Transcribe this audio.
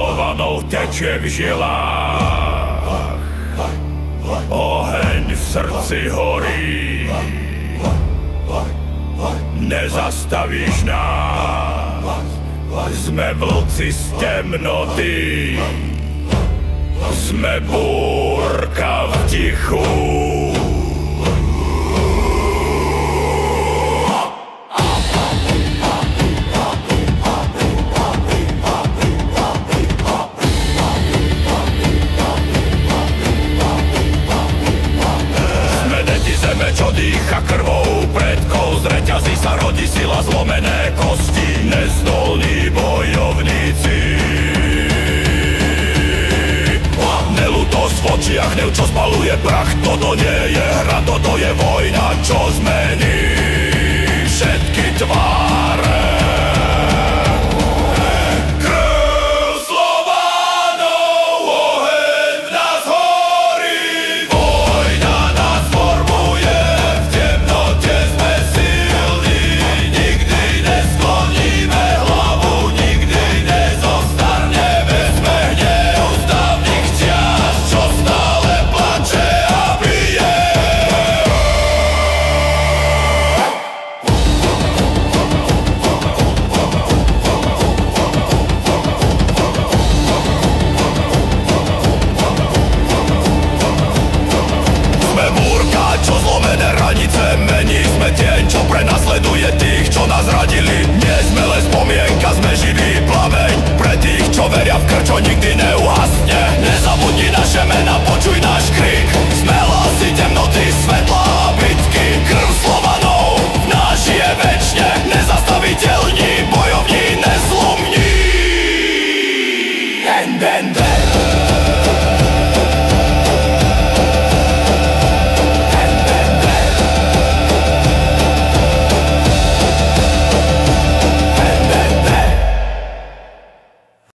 Slovanov tečie v žilách, oheň v srdci horí. Nezastavíš nás, sme vlci z temnoty, sme búrka v tichu. Čo dýcha krvou predkov, z reťazí sa rodí sila, zlomené kosti, nezdolní bojovníci. Nelutosť v očiach, hnev, čo spaluje prach, toto nie je hra, toto je vojna, čo zmení všetky tváre. Mení sme tieň, čo prenasleduje tých, čo nás radili. Nie sme len spomienka, sme živý plameň pre tých, čo veria v krv, čo nikdy neuhasne. Nezabudni naše mena, počuj náš krik. Sme hlasy temnoty, svetla a bitky. Krv Slovanov v nás žije večne, nezastaviteľní, bojovní, nezlomní.